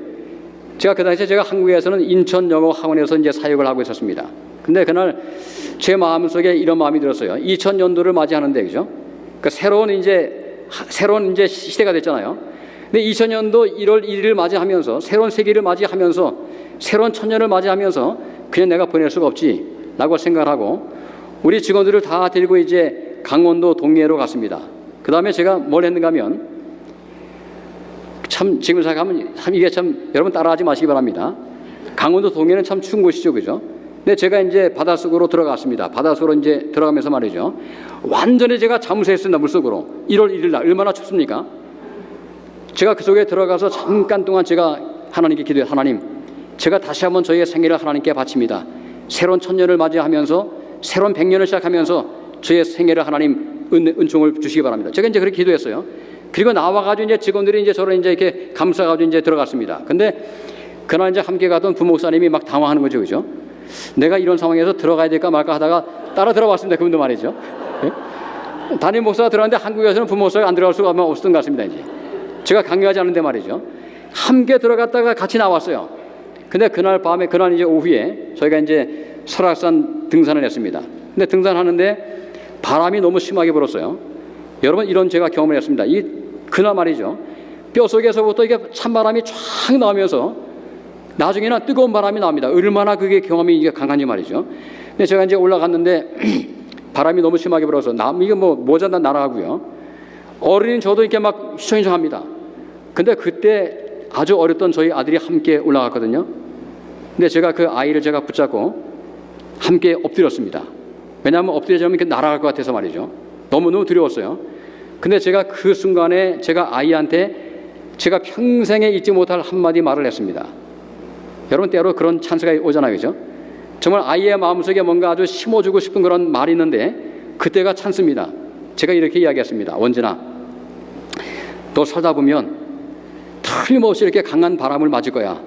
제가 그 당시에 제가 한국에서는 인천영어학원에서 이제 사역을 하고 있었습니다. 근데 그날 제 마음속에 이런 마음이 들었어요. 2000년도를 맞이하는데, 그죠? 그러니까 새로운 이제 시대가 됐잖아요. 근데 2000년도 1월 1일을 맞이하면서 새로운 세기를 맞이하면서 새로운 천년을 맞이하면서 그냥 내가 보낼 수가 없지라고 생각을 하고 우리 직원들을 다 데리고 이제 강원도 동해로 갔습니다. 그 다음에 제가 뭘 했는가 하면 참 지금 생각하면 참 이게 참 여러분 따라하지 마시기 바랍니다. 강원도 동해는 참 추운 곳이죠, 그죠? 근데 제가 이제 바닷속으로 들어갔습니다. 바닷속으로 이제 들어가면서 말이죠. 완전히 제가 잠수했습니다, 물속으로. 1월 1일 날 얼마나 춥습니까? 제가 그 속에 들어가서 잠깐 동안 제가 하나님께 기도해. 하나님, 제가 다시 한번 저희의 생애를 하나님께 바칩니다. 새로운 천년을 맞이하면서 새로운 100년을 시작하면서 저희의 생애를 하나님 은총을 주시기 바랍니다. 제가 이제 그렇게 기도했어요. 그리고 나와가지고 이제 직원들이 이제 저를 이제 이렇게 감싸가지고 이제 들어갔습니다. 근데 그날 이제 함께 가던 부목사님이 막 당황하는 거죠, 그죠? 내가 이런 상황에서 들어가야 될까 말까 하다가 따라 들어왔습니다. 그분도 말이죠. 네? 담임 목사가 들어갔는데 한국에서는 부목사가 안 들어갈 수가 없었던 것 같습니다. 이제 제가 강요하지 않는데 말이죠. 함께 들어갔다가 같이 나왔어요. 근데 그날 밤에 그날 이제 오후에 저희가 이제 설악산 등산을 했습니다. 근데 등산하는데 바람이 너무 심하게 불었어요. 여러분 이런 제가 경험을 했습니다. 그날 말이죠. 뼛속에서부터 이게 찬바람이 쫙 나오면서 나중에는 뜨거운 바람이 나옵니다. 얼마나 그게 경험이 이게 강한지 말이죠. 근데 제가 이제 올라갔는데 바람이 너무 심하게 불어서 이게 뭐 모자 다 날아가고요. 어린이 저도 이렇게 막 휘청휘청합니다. 근데 그때 아주 어렸던 저희 아들이 함께 올라갔거든요. 근데 제가 그 아이를 제가 붙잡고 함께 엎드렸습니다. 왜냐하면 엎드려지면 이렇게 날아갈 것 같아서 말이죠. 너무너무 두려웠어요. 근데 제가 그 순간에 제가 아이한테 제가 평생에 잊지 못할 한마디 말을 했습니다. 여러분 때로 그런 찬스가 오잖아요, 그죠? 정말 아이의 마음속에 뭔가 아주 심어주고 싶은 그런 말이 있는데 그때가 찬스입니다. 제가 이렇게 이야기했습니다. 원진아, 너 살다 보면 틀림없이 이렇게 강한 바람을 맞을 거야.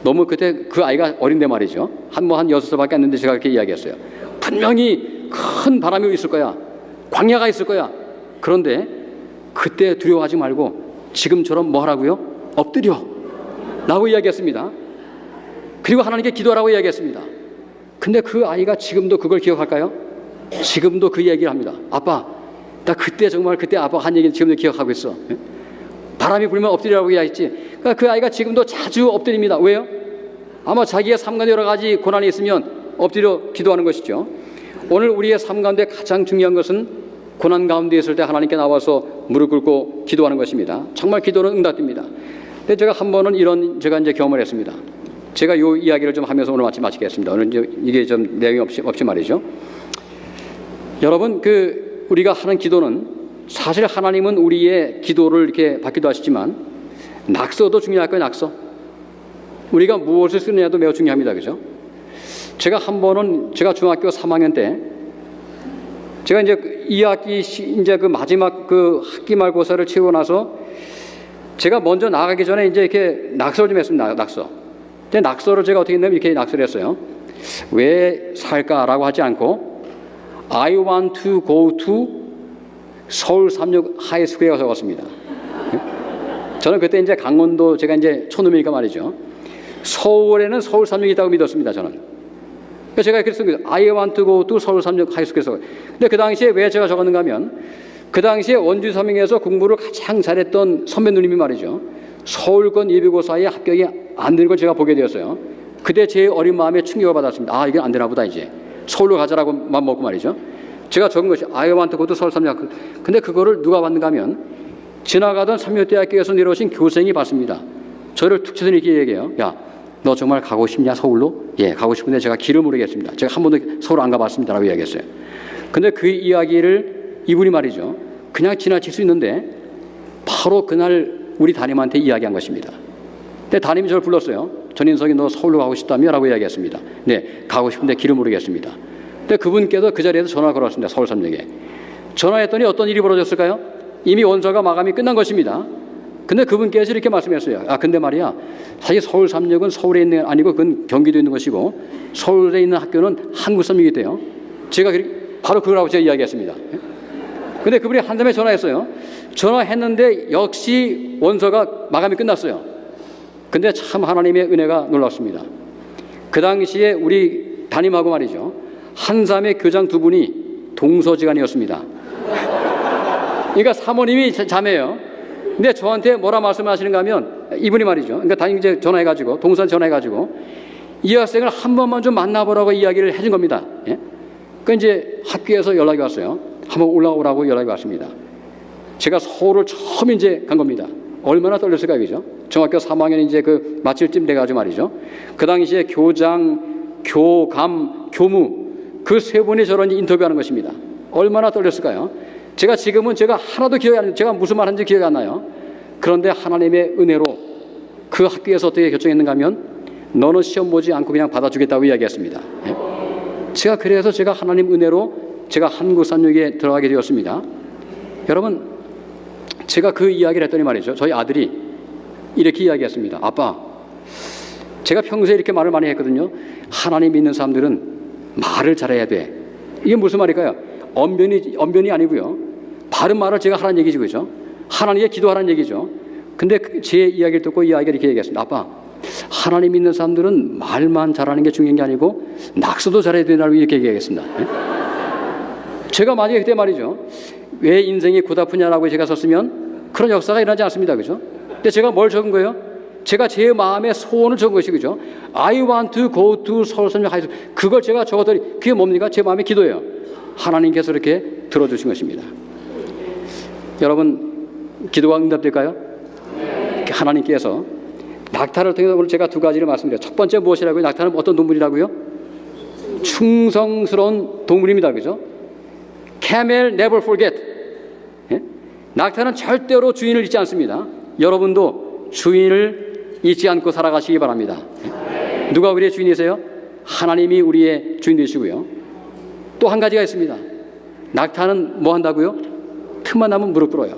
너무 그때 그 아이가 어린데 말이죠. 한 6살밖에 안 됐는데 제가 그렇게 이야기했어요. 분명히 큰 바람이 있을 거야. 광야가 있을 거야. 그런데 그때 두려워하지 말고 지금처럼 뭐 하라고요? 엎드려 라고 이야기했습니다. 그리고 하나님께 기도하라고 이야기했습니다. 근데 그 아이가 지금도 그걸 기억할까요? 지금도 그 얘기를 합니다. 아빠, 나 그때 정말 그때 아빠 한 얘기를 지금도 기억하고 있어. 바람이 불면 엎드리라고 이야기했지. 그러니까 그 아이가 지금도 자주 엎드립니다. 왜요? 아마 자기의 삶 가운데 여러 가지 고난이 있으면 엎드려 기도하는 것이죠. 오늘 우리의 삶 가운데 가장 중요한 것은 고난 가운데 있을 때 하나님께 나와서 무릎 꿇고 기도하는 것입니다. 정말 기도는 응답됩니다. 근데 제가 한 번은 제가 이제 경험을 했습니다. 제가 이 이야기를 좀 하면서 오늘 마치겠습니다. 오늘 이게 좀 내용이 없이 말이죠. 여러분, 우리가 하는 기도는 사실 하나님은 우리의 기도를 이렇게 받기도 하시지만 낙서도 중요할 거예요. 낙서. 우리가 무엇을 쓰느냐도 매우 중요합니다. 그죠? 제가 한 번은 제가 중학교 3학년 때 제가 이제 2학기 이제 그 마지막 그 학기 말고사를 치고 나서 제가 먼저 나가기 전에 이제 이렇게 낙서를 좀 했습니다. 낙서. 근데 낙서를 제가 어떻게 했냐면 이렇게 낙서를 했어요. 왜 살까라고 하지 않고 I want to go to 서울 삼육 하이스쿨에 적었습니다. 저는 그때 이제 강원도 제가 이제 촌놈이니까 말이죠. 서울에는 서울 삼육이 있다고 믿었습니다. 저는. 그래서 제가 그랬습니다. I want to go to 서울 삼육 하이스쿨에서. 근데 그 당시에 왜 제가 적었는가 하면 그 당시에 원주 삼육에서 공부를 가장 잘했던 선배 누님이 말이죠. 서울권 예비고사에 합격이 안 되는 걸 제가 보게 되었어요. 그때 제 어린 마음에 충격을 받았습니다. 아, 이게 안 되나 보다 이제. 서울로 가자라고 맘 먹고 말이죠. 제가 적은 것이 I want to go to 서울 삼육. 근데 그거를 누가 봤는가 하면 지나가던 삼육대학교에서 내려오신 교생이 봤습니다. 저를 툭 치더니 이렇게 얘기해요. 야, 너 정말 가고 싶냐 서울로? 예, 가고 싶은데 제가 길을 모르겠습니다. 제가 한 번도 서울 안 가봤습니다 라고 이야기했어요. 근데 그 이야기를 이분이 말이죠. 그냥 지나칠 수 있는데 바로 그날 우리 담임한테 이야기한 것입니다. 근데 담임이 저를 불렀어요. 전인석이 너 서울로 가고 싶다며? 라고 이야기했습니다. 네, 가고 싶은데 길을 모르겠습니다. 근데 그분께도 그 자리에서 전화를 걸었습니다. 서울 삼육에. 전화했더니 어떤 일이 벌어졌을까요? 이미 원서가 마감이 끝난 것입니다. 근데 그분께서 이렇게 말씀했어요. 아, 근데 말이야, 사실 서울 삼육은 서울에 있는 게 아니고 그건 경기도에 있는 것이고 서울에 있는 학교는 한국 삼육이 돼요. 제가 바로 그거라고 제가 이야기했습니다. 근데 그분이 한참에 전화했어요. 전화했는데 역시 원서가 마감이 끝났어요. 근데 참 하나님의 은혜가 놀랍습니다. 그 당시에 우리 담임하고 말이죠. 한삼의 교장 두 분이 동서지간이었습니다. 그러니까 사모님이 자매예요. 근데 저한테 뭐라 말씀하시는가 하면 이분이 말이죠. 그러니까 담임 이제 전화해가지고 동선 전화해가지고 이 학생을 한 번만 좀 만나보라고 이야기를 해준 겁니다. 예? 그 이제 학교에서 연락이 왔어요. 한번 올라오라고 연락이 왔습니다. 제가 서울을 처음 이제 간 겁니다. 얼마나 떨렸을까요, 그죠? 중학교 3학년 이제 그 마칠 쯤 돼가지고 말이죠. 그 당시에 교장, 교감, 교무 그 세 분이 저런 인터뷰하는 것입니다. 얼마나 떨렸을까요? 지금은 제가 하나도 기억이 안 나요. 제가 무슨 말 하는지 기억이 안 나요. 그런데 하나님의 은혜로 그 학교에서 어떻게 결정했는가 하면 너는 시험 보지 않고 그냥 받아주겠다고 이야기했습니다. 예? 제가 하나님 은혜로 제가 한국 삼육에 들어가게 되었습니다. 여러분, 제가 그 이야기를 했더니 말이죠. 저희 아들이 이렇게 이야기했습니다. 아빠, 제가 평소에 이렇게 말을 많이 했거든요. 하나님 믿는 사람들은 말을 잘해야 돼. 이게 무슨 말일까요? 언변이 아니고요. 바른 말을 제가 하라는 얘기죠, 그죠? 하나님께 기도하라는 얘기죠. 근데 제 이야기를 듣고 이 아이가 이렇게 얘기했습니다. 아빠, 하나님 믿는 사람들은 말만 잘하는 게 중요한 게 아니고 낙서도 잘해야 된다고 이렇게 얘기하겠습니다. 네? 제가 만약에 그때 말이죠. 왜 인생이 고달프냐라고 제가 썼으면 그런 역사가 일어나지 않습니다, 그죠? 근데 제가 뭘 적은 거예요? 제가 제 마음의 소원을 적은 것이 그죠? I want to go to 서울 삼육 하이스쿨. 그걸 제가 적었더니 그게 뭡니까? 제 마음의 기도예요. 하나님께서 이렇게 들어주신 것입니다. 여러분, 기도가 응답될까요? 하나님께서 낙타를 통해서 오늘 제가 두 가지를 말씀드려요. 첫 번째 무엇이라고요? 낙타는 어떤 동물이라고요? 충성스러운 동물입니다, 그죠? Camel never forget. 예? 낙타는 절대로 주인을 잊지 않습니다. 여러분도 주인을 잊지 않고 살아가시기 바랍니다. 예? 누가 우리의 주인이세요? 하나님이 우리의 주인 되시고요. 또 한 가지가 있습니다. 낙타는 뭐 한다고요? 틈만 나면 무릎 꿇어요.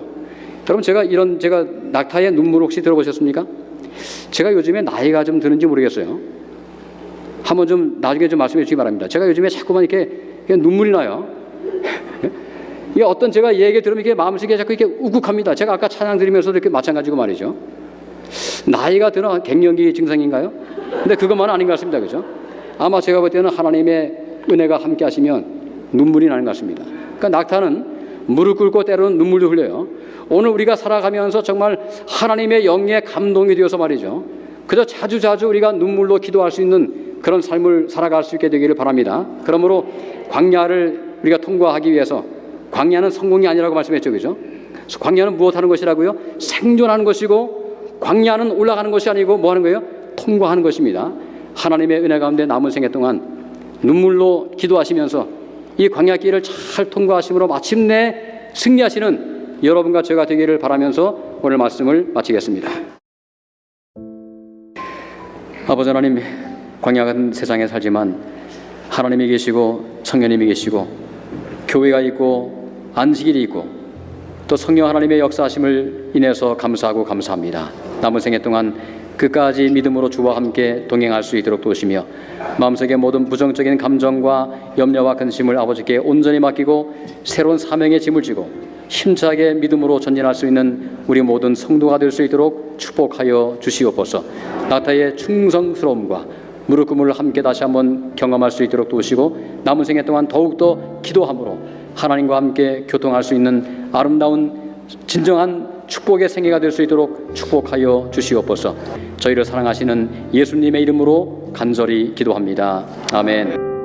여러분, 제가 낙타의 눈물 혹시 들어보셨습니까? 제가 요즘에 나이가 좀 드는지 모르겠어요. 한번 좀 나중에 좀 말씀해 주시기 바랍니다. 제가 요즘에 자꾸만 이렇게 눈물이 나요. 이게 어떤 제가 얘기 들으면 이게 마음속에 자꾸 이렇게 우국합니다. 제가 아까 찬양 드리면서도 이렇게 마찬가지고 말이죠. 나이가 드는 갱년기 증상인가요? 근데 그것만은 아닌 것 같습니다. 그죠? 아마 제가 볼 때는 하나님의 은혜가 함께 하시면 눈물이 나는 것 같습니다. 그러니까 낙타는 무릎 꿇고 때로는 눈물도 흘려요. 오늘 우리가 살아가면서 정말 하나님의 영에 감동이 되어서 말이죠. 그저 자주자주 우리가 눈물로 기도할 수 있는 그런 삶을 살아갈 수 있게 되기를 바랍니다. 그러므로 광야를 우리가 통과하기 위해서 광야는 성공이 아니라고 말씀했죠. 그죠? 광야는 무엇하는 것이라고요? 생존하는 것이고 광야는 올라가는 것이 아니고 뭐 하는 거예요? 통과하는 것입니다. 하나님의 은혜 가운데 남은 생애 동안 눈물로 기도하시면서 이 광야길을 잘 통과하심으로 마침내 승리하시는 여러분과 제가 되기를 바라면서 오늘 말씀을 마치겠습니다. 아버지 하나님, 광야 같은 세상에 살지만 하나님이 계시고 성령님이 계시고 교회가 있고 안식일이 있고 또 성령 하나님의 역사하심을 인해서 감사하고 감사합니다. 남은 생애 동안 끝까지 믿음으로 주와 함께 동행할 수 있도록 도우시며 마음속의 모든 부정적인 감정과 염려와 근심을 아버지께 온전히 맡기고 새로운 사명의 짐을 지고 힘차게 믿음으로 전진할 수 있는 우리 모든 성도가 될 수 있도록 축복하여 주시옵소서. 낙타의 충성스러움과 무릎 꿇음을 함께 다시 한번 경험할 수 있도록 도우시고 남은 생애 동안 더욱더 기도함으로 하나님과 함께 교통할 수 있는 아름다운 진정한 축복의 생애가 될 수 있도록 축복하여 주시옵소서. 저희를 사랑하시는 예수님의 이름으로 간절히 기도합니다. 아멘.